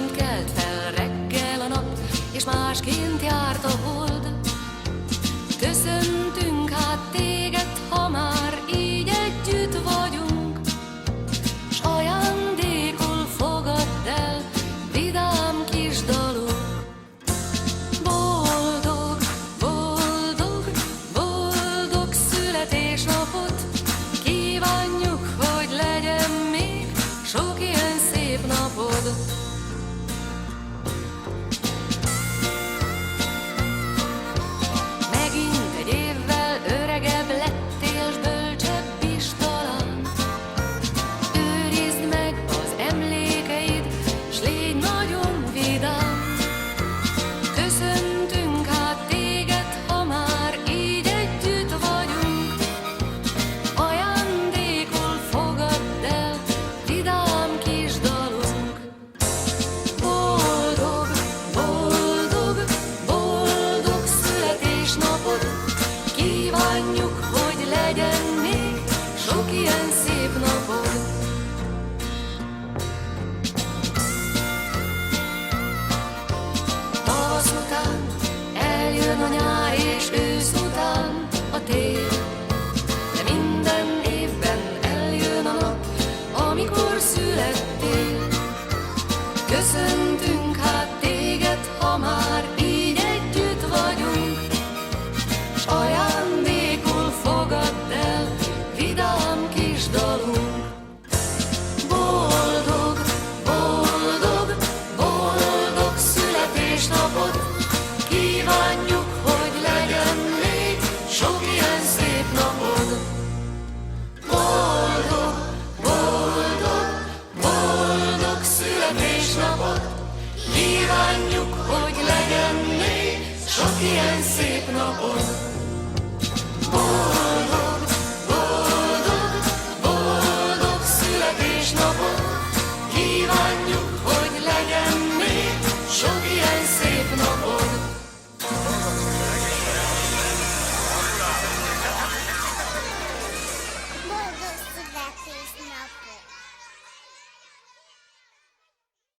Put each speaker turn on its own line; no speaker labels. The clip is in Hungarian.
Másként kelt fel reggel a nap, és másként járt a hold. Köszöntünk hát téged, ha már így együtt vagyunk, s ajándékul fogadd el vidám kis dalunk. Boldog, boldog, boldog születésnapot kívánjuk, hogy legyen még sok ilyen szép napod. Megint egy évvel öregebb lettél, s bölcsebb is talán. Őrizd meg az emlékeid, s légy nagyon vidám. Köszöntünk hát téged, ha már így együtt vagyunk, ajándékul fogadd el vidám kis dalunk. Boldog, boldog, boldog születésnapod kívánjuk, hogy legyen még sok ilyen szép napod. Tavasz után eljön a nyár, és ősz után a tél, de minden évben eljön a nap, amikor születtél. Köszöntünk hát téged, ha már így együtt vagyunk, s ajándékul fogadd el vidám kis dalunk. Boldog, boldog, boldog születésnapot kívánjuk, hogy legyen még sok ilyen szép napod. Boldog, boldog, boldog születésnapot kívánjuk, hogy legyen még sok ilyen szép napod.